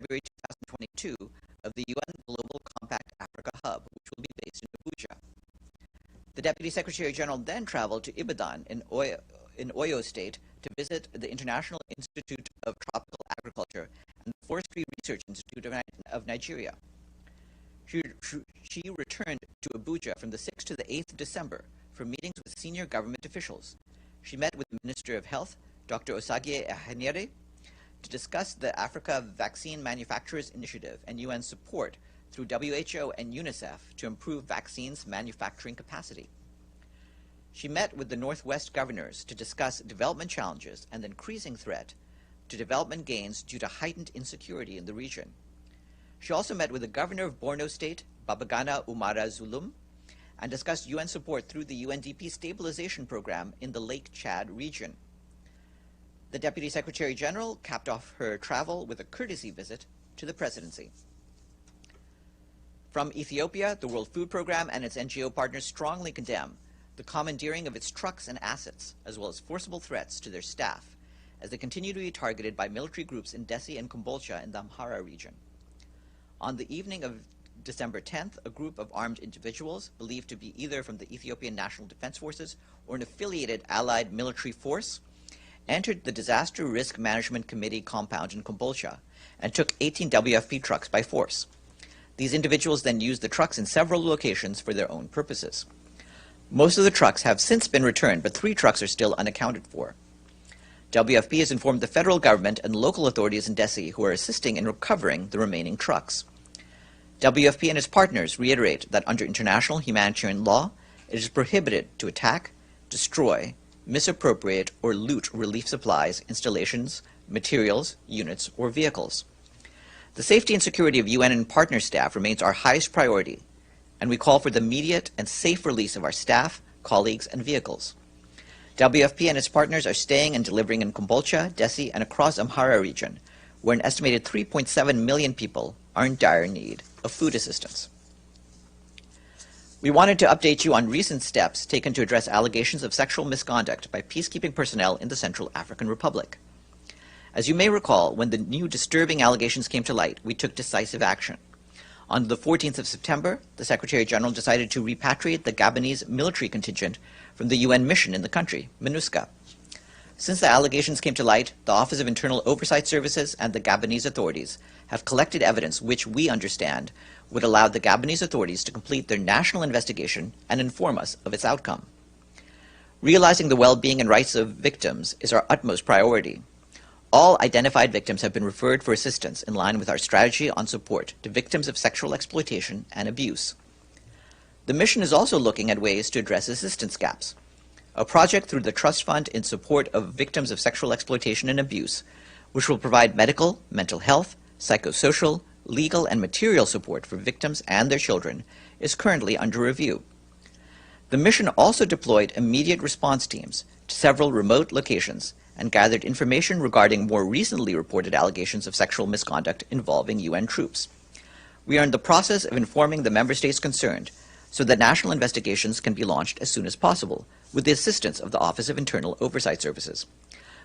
February 2022 of the UN Global Compact Africa Hub, which will be based in Abuja. The Deputy Secretary General then traveled to Ibadan in Oyo State to visit the International Institute of Tropical Agriculture and the Forestry Research Institute of Nigeria. She returned to Abuja from the 6th to the 8th of December for meetings with senior government officials. She met with the Minister of Health, Dr. Osagie Ehenire, to discuss the Africa Vaccine Manufacturers Initiative and UN support through WHO and UNICEF to improve vaccines manufacturing capacity. She met with the Northwest governors to discuss development challenges and the increasing threat to development gains due to heightened insecurity in the region. She also met with the governor of Borno State, Babagana Umara Zulum, and discussed UN support through the UNDP stabilization program in the Lake Chad region. The Deputy Secretary General capped off her travel with a courtesy visit to the presidency. From Ethiopia, the World Food Programme and its NGO partners strongly condemn the commandeering of its trucks and assets, as well as forcible threats to their staff, as they continue to be targeted by military groups in Dessie and Kombolcha in the Amhara region. On the evening of December 10th, a group of armed individuals, believed to be either from the Ethiopian National Defense Forces or an affiliated allied military force, entered the Disaster Risk Management Committee compound in Kombolcha and took 18 WFP trucks by force. These individuals then used the trucks in several locations for their own purposes. Most of the trucks have since been returned, but 3 trucks are still unaccounted for. WFP has informed the federal government and local authorities in Dessie who are assisting in recovering the remaining trucks. WFP and its partners reiterate that under international humanitarian law, it is prohibited to attack, destroy, misappropriate, or loot relief supplies, installations, materials, units, or vehicles. The safety and security of UN and partner staff remains our highest priority, and we call for the immediate and safe release of our staff, colleagues, and vehicles. WFP and its partners are staying and delivering in Kombolcha, Dessie, and across Amhara region, where an estimated 3.7 million people are in dire need of food assistance. We wanted to update you on recent steps taken to address allegations of sexual misconduct by peacekeeping personnel in the Central African Republic. As you may recall, when the new disturbing allegations came to light, we took decisive action. On the 14th of September, the Secretary General decided to repatriate the Gabonese military contingent from the UN mission in the country, MINUSCA. Since the allegations came to light, the Office of Internal Oversight Services and the Gabonese authorities have collected evidence which we understand would allow the Gabonese authorities to complete their national investigation and inform us of its outcome. Realizing the well-being and rights of victims is our utmost priority. All identified victims have been referred for assistance in line with our strategy on support to victims of sexual exploitation and abuse. The mission is also looking at ways to address assistance gaps. A project through the Trust Fund in support of victims of sexual exploitation and abuse, which will provide medical, mental health, psychosocial, legal, and material support for victims and their children, is currently under review. The mission also deployed immediate response teams to several remote locations and gathered information regarding more recently reported allegations of sexual misconduct involving UN troops. We are in the process of informing the member states concerned so that national investigations can be launched as soon as possible with the assistance of the Office of Internal Oversight Services.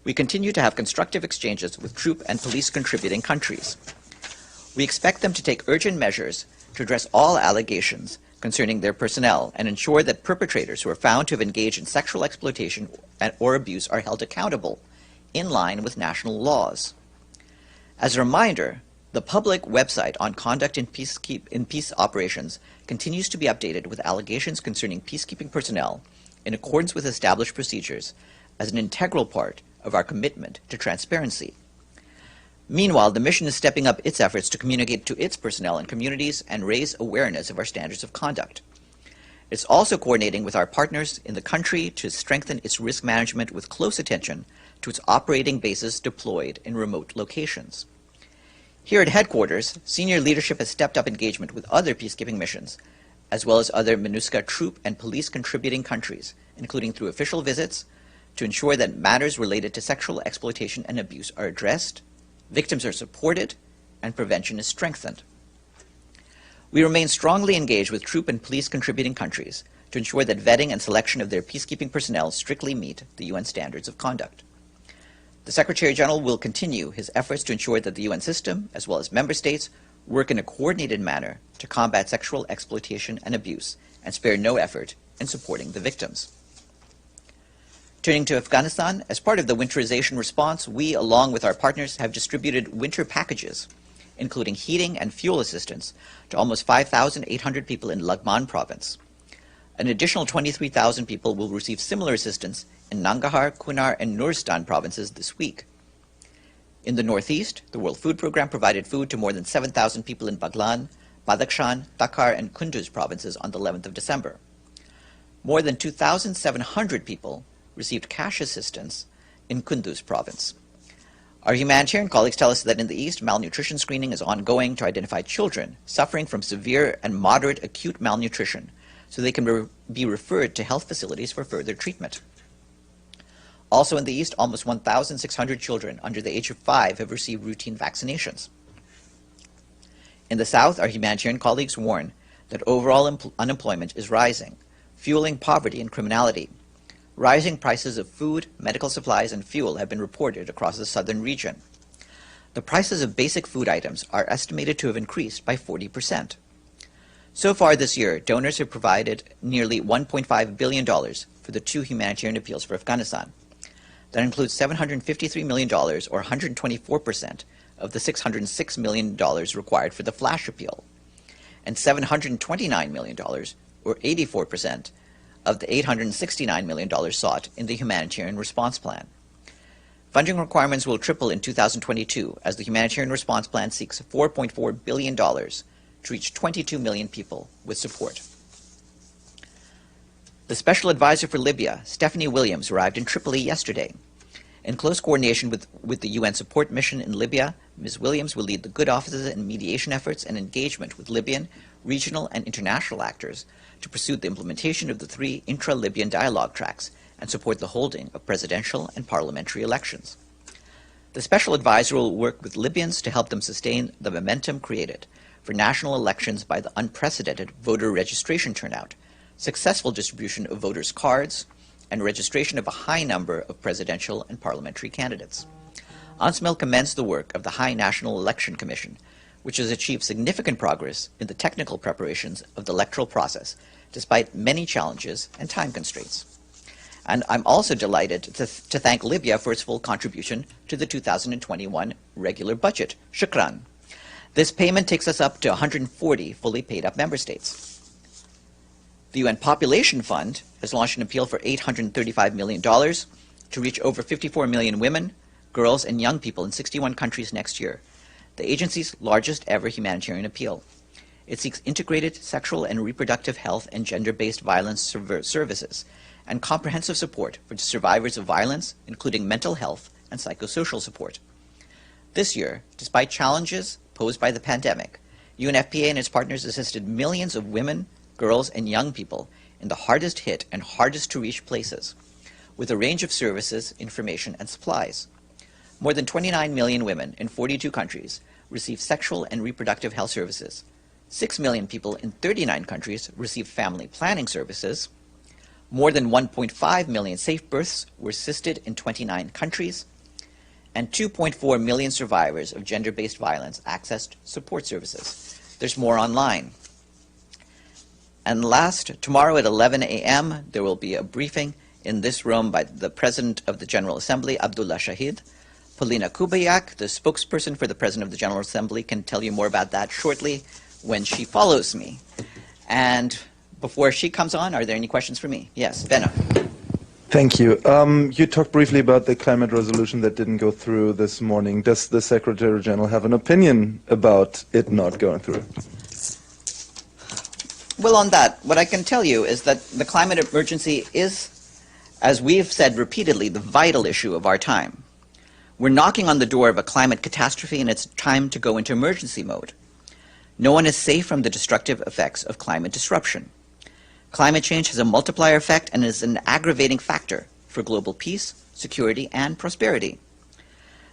We continue to have constructive exchanges with troop and police contributing countries. We expect them to take urgent measures to address all allegations concerning their personnel and ensure that perpetrators who are found to have engaged in sexual exploitation or abuse are held accountable in line with national laws. As a reminder, the public website on conduct in peace operations continues to be updated with allegations concerning peacekeeping personnel in accordance with established procedures as an integral part of our commitment to transparency. Meanwhile, the mission is stepping up its efforts to communicate to its personnel and communities and raise awareness of our standards of conduct. It's also coordinating with our partners in the country to strengthen its risk management with close attention to its operating bases deployed in remote locations. Here at headquarters, senior leadership has stepped up engagement with other peacekeeping missions, as well as other MINUSCA troop and police contributing countries, including through official visits, to ensure that matters related to sexual exploitation and abuse are addressed, victims are supported, and prevention is strengthened. We remain strongly engaged with troop and police contributing countries to ensure that vetting and selection of their peacekeeping personnel strictly meet the UN standards of conduct. The Secretary General will continue his efforts to ensure that the UN system, as well as member states, work in a coordinated manner to combat sexual exploitation and abuse, and spare no effort in supporting the victims. Turning to Afghanistan, as part of the winterization response, we, along with our partners, have distributed winter packages, including heating and fuel assistance, to almost 5,800 people in Laghman province. An additional 23,000 people will receive similar assistance in Nangarhar, Kunar, and Nuristan provinces this week. In the northeast, the World Food Programme provided food to more than 7,000 people in Baglan, Badakhshan, Takhar, and Kunduz provinces on the 11th of December. More than 2,700 people received cash assistance in Kunduz province. Our humanitarian colleagues tell us that in the east, malnutrition screening is ongoing to identify children suffering from severe and moderate acute malnutrition, so they can be referred to health facilities for further treatment. Also in the east, almost 1,600 children under the age of 5 have received routine vaccinations. In the south, our humanitarian colleagues warn that overall unemployment is rising, fueling poverty and criminality. Rising prices of food, medical supplies, and fuel have been reported across the southern region. The prices of basic food items are estimated to have increased by 40%. So far this year, donors have provided nearly $1.5 billion for the 2 humanitarian appeals for Afghanistan. That includes $753 million, or 124% of the $606 million required for the flash appeal, and $729 million, or 84%, of the $869 million sought in the humanitarian response plan. Funding requirements will triple in 2022 as the humanitarian response plan seeks $4.4 billion to reach 22 million people with support. The Special Advisor for Libya, Stephanie Williams, arrived in Tripoli yesterday. In close coordination with the UN support mission in Libya, Ms. Williams will lead the good offices and mediation efforts and engagement with Libyan, regional, and international actors to pursue the implementation of the 3 intra-Libyan dialogue tracks and support the holding of presidential and parliamentary elections. The Special Advisor will work with Libyans to help them sustain the momentum created for national elections by the unprecedented voter registration turnout, successful distribution of voters' cards, and registration of a high number of presidential and parliamentary candidates. UNSMIL commends the work of the High National Election Commission, which has achieved significant progress in the technical preparations of the electoral process, despite many challenges and time constraints. And I'm also delighted to thank Libya for its full contribution to the 2021 regular budget. Shukran. This payment takes us up to 140 fully paid up member states. The UN Population Fund has launched an appeal for $835 million to reach over 54 million women, girls, and young people in 61 countries next year, the agency's largest ever humanitarian appeal. It seeks integrated sexual and reproductive health and gender-based violence services and comprehensive support for survivors of violence, including mental health and psychosocial support. This year, despite challenges posed by the pandemic, UNFPA and its partners assisted millions of women, girls, and young people in the hardest hit and hardest to reach places, with a range of services, information, and supplies. More than 29 million women in 42 countries receive sexual and reproductive health services. 6 million people in 39 countries receive family planning services. More than 1.5 million safe births were assisted in 29 countries. And 2.4 million survivors of gender-based violence accessed support services. There's more online. And last, tomorrow at 11 a.m., there will be a briefing in this room by the President of the General Assembly, Abdullah Shahid. Polina Kubayak, the spokesperson for the President of the General Assembly, can tell you more about that shortly when she follows me. And before she comes on, are there any questions for me? Yes, Benno. Thank you. You talked briefly about the climate resolution that didn't go through this morning. Does the Secretary General have an opinion about it not going through? Well, on that, what I can tell you is that the climate emergency is, as we've said repeatedly, the vital issue of our time. We're knocking on the door of a climate catastrophe, and it's time to go into emergency mode. No one is safe from the destructive effects of climate disruption. Climate change has a multiplier effect and is an aggravating factor for global peace, security, and prosperity.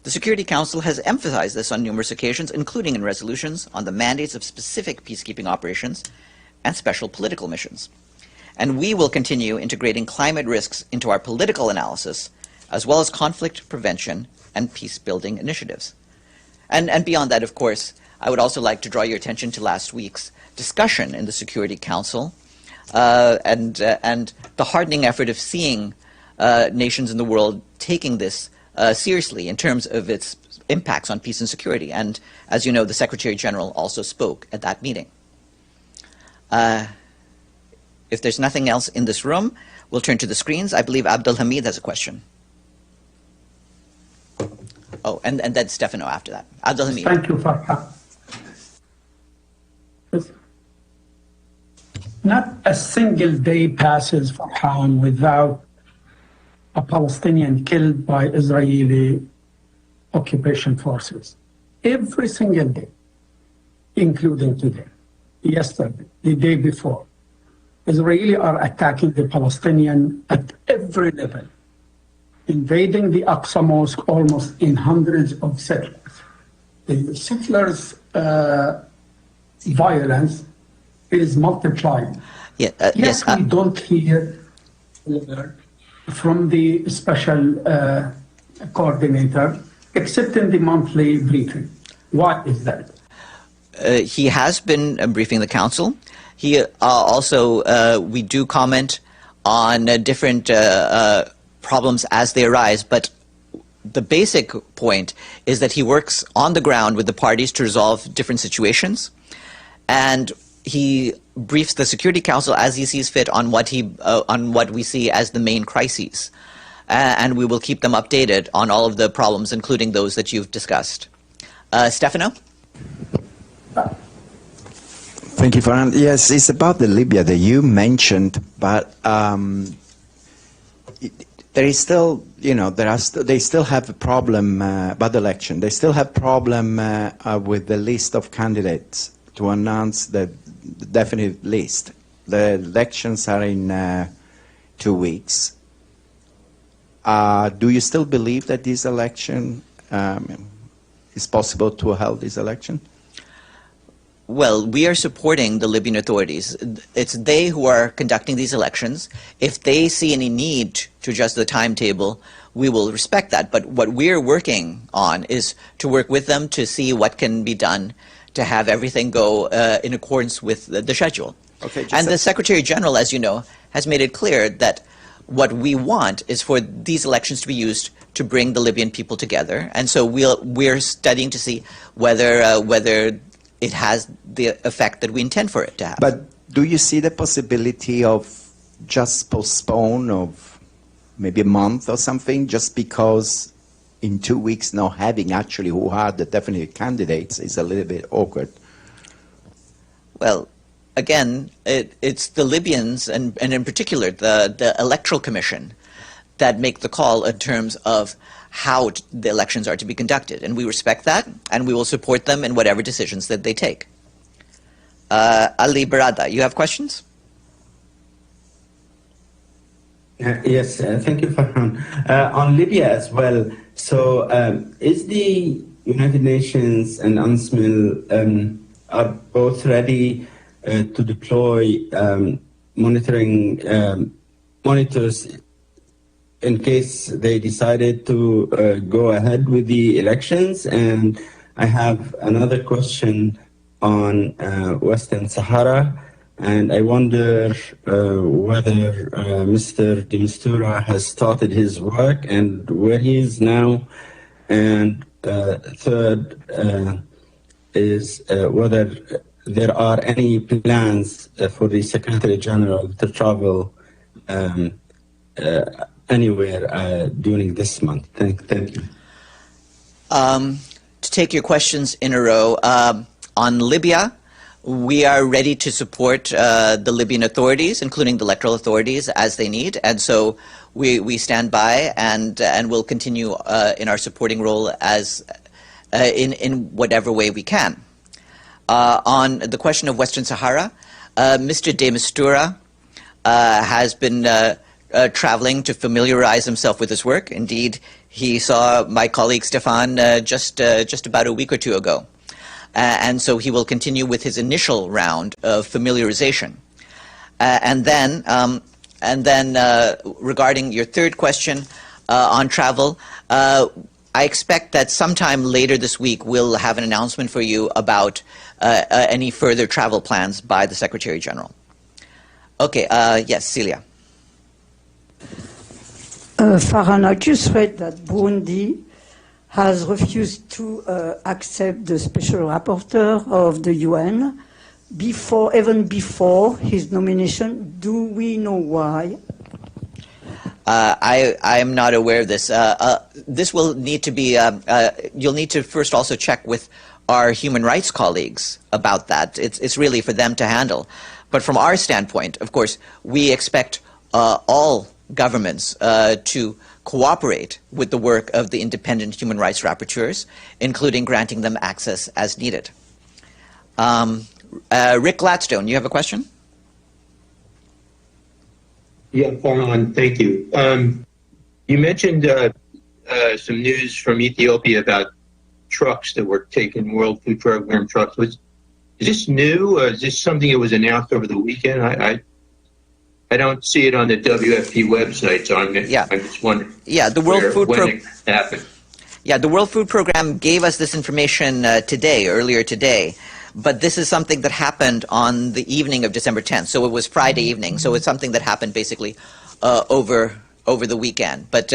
The Security Council has emphasized this on numerous occasions, including in resolutions on the mandates of specific peacekeeping operations and special political missions. And we will continue integrating climate risks into our political analysis as well as conflict prevention and peace-building initiatives. And beyond that, of course, I would also like to draw your attention to last week's discussion in the Security Council and the hardening effort of seeing nations in the world taking this seriously in terms of its impacts on peace and security. And as you know, the Secretary General also spoke at that meeting. If there's nothing else in this room, we'll turn to the screens. I believe Abdul Hamid has a question. Oh, and then Stefano after that. Abdul Hamid. Thank you, Farhan. Not a single day passes, Farhan, without a Palestinian killed by Israeli occupation forces. Every single day, including today, yesterday, the day before. Israelis are attacking the Palestinian at every level, invading the Aqsa Mosque almost in hundreds of settlers. The settlers' violence is multiplying. Yeah, yes, we don't hear from the special coordinator, except in the monthly briefing. Why is that? He has been briefing the council. He also, we do comment on different problems as they arise, but the basic point is that he works on the ground with the parties to resolve different situations, and he briefs the Security Council as he sees fit on what we see as the main crises, and we will keep them updated on all of the problems, including those that you've discussed. Stefano? Thank you, Farhan. Yes, it's about the Libya that you mentioned, but there is still, they still have a problem about the election. They still have problem with the list of candidates to announce the definite list. The elections are in 2 weeks. Do you still believe that this election is possible to hold this election? Well, we are supporting the Libyan authorities. It's they who are conducting these elections. If they see any need to adjust the timetable, we will respect that. But what we're working on is to work with them to see what can be done to have everything go in accordance with the schedule. Okay, and the Secretary General, as you know, has made it clear that what we want is for these elections to be used to bring the Libyan people together. And so we're studying to see whether it has the effect that we intend for it to have. But do you see the possibility of just postpone of maybe a month or something, just because in 2 weeks not having actually who are the definite candidates is a little bit awkward? Well, again, it's the Libyans, and in particular the Electoral Commission, that make the call in terms of how the elections are to be conducted. And we respect that, and we will support them in whatever decisions that they take. Ali Barada, you have questions? Yes, thank you, Farhan. On Libya as well, so is the United Nations and UNSMIL are both ready to deploy monitors in case they decided to go ahead with the elections? And I have another question on Western Sahara, and I wonder whether Mr. de Mistura has started his work and where he is now. And third is whether there are any plans for the Secretary General to travel anywhere during this month. Thank you. To take your questions in a row, on Libya, we are ready to support the Libyan authorities, including the electoral authorities, as they need, and so we stand by and will continue in our supporting role as in whatever way we can. On the question of Western Sahara, Mr. de Mistura has been traveling to familiarize himself with his work. Indeed, he saw my colleague Stefan just about a week or two ago. And so he will continue with his initial round of familiarization. And then regarding your third question, on travel. I expect that sometime later this week we'll have an announcement for you about any further travel plans by the Secretary General. Okay, yes, Celia. Farhan, I just read that Burundi has refused to accept the special rapporteur of the UN even before his nomination. Do we know why? I am not aware of this. This will need to be, you'll need to first also check with our human rights colleagues about that. It's really for them to handle. But from our standpoint, of course, we expect all governments to cooperate with the work of the independent human rights rapporteurs, including granting them access as needed. Rick Gladstone, you have a question? Yeah, Farhan, thank you. You mentioned some news from Ethiopia about trucks that were taken, World Food Program trucks. Is this new? Is this something that was announced over the weekend? I don't see it on the WFP website, so I'm just wondering. Yeah, the World Food Program happened. Yeah, the World Food Program gave us this information earlier today. But this is something that happened on the evening of December 10th. So it was Friday evening. So it's something that happened basically over the weekend. But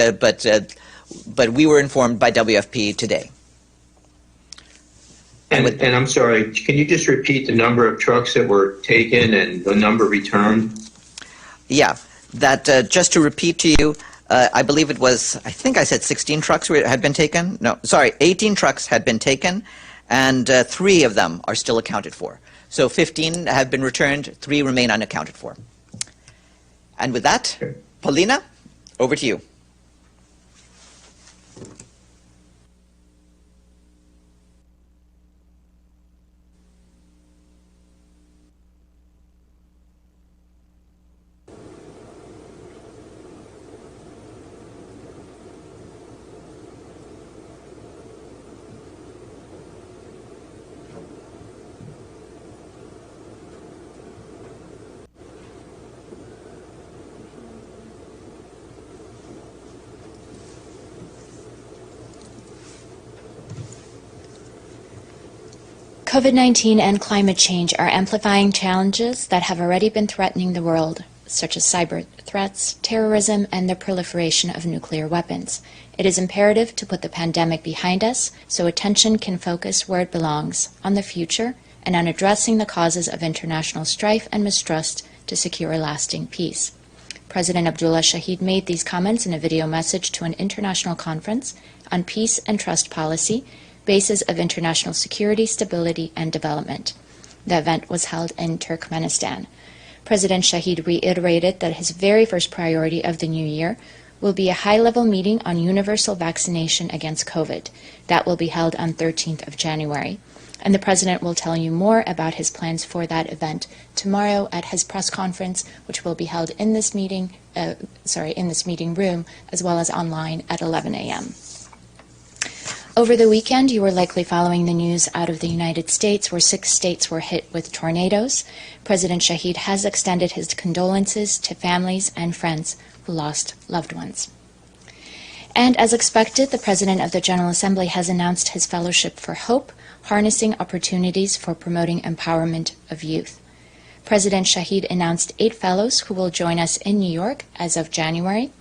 we were informed by WFP today. And I'm sorry, can you just repeat the number of trucks that were taken and the number returned? Yeah, that just to repeat to you, I believe it was, I think I said 16 trucks had been taken. No, sorry, 18 trucks had been taken. And 3 of them are still accounted for. So 15 have been returned, 3 remain unaccounted for. And with that, Paulina, over to you. COVID-19 and climate change are amplifying challenges that have already been threatening the world, such as cyber threats, terrorism, and the proliferation of nuclear weapons. It is imperative to put the pandemic behind us so attention can focus where it belongs, on the future, and on addressing the causes of international strife and mistrust to secure lasting peace. President Abdullah Shahid made these comments in a video message to an international conference on peace and trust policy, basis of international security, stability, and development. The event was held in Turkmenistan. President Shahid reiterated that his very first priority of the new year will be a high-level meeting on universal vaccination against COVID. That will be held on 13th of January. And the President will tell you more about his plans for that event tomorrow at his press conference, which will be held in this meeting, in this meeting room, as well as online at 11 a.m. Over the weekend, you were likely following the news out of the United States, where 6 states were hit with tornadoes. President Shahid has extended his condolences to families and friends who lost loved ones. And as expected, the President of the General Assembly has announced his Fellowship for Hope, harnessing opportunities for promoting empowerment of youth. President Shahid announced 8 fellows who will join us in New York as of January.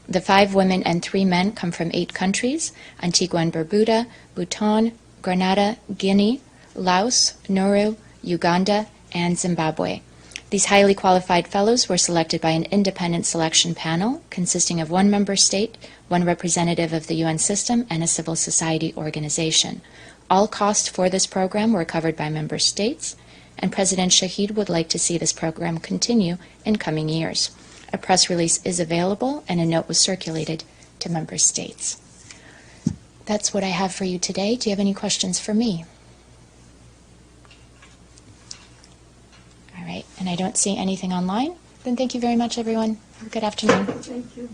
The 5 women and 3 men come from 8 countries: Antigua and Barbuda, Bhutan, Grenada, Guinea, Laos, Nauru, Uganda, and Zimbabwe. These highly qualified fellows were selected by an independent selection panel consisting of 1 member state, 1 representative of the UN system, and a civil society organization. All costs for this program were covered by member states, and President Shahid would like to see this program continue in coming years. A press release is available, and a note was circulated to member states. That's what I have for you today. Do you have any questions for me? All right, and I don't see anything online. Then thank you very much, everyone. Have a good afternoon. Thank you.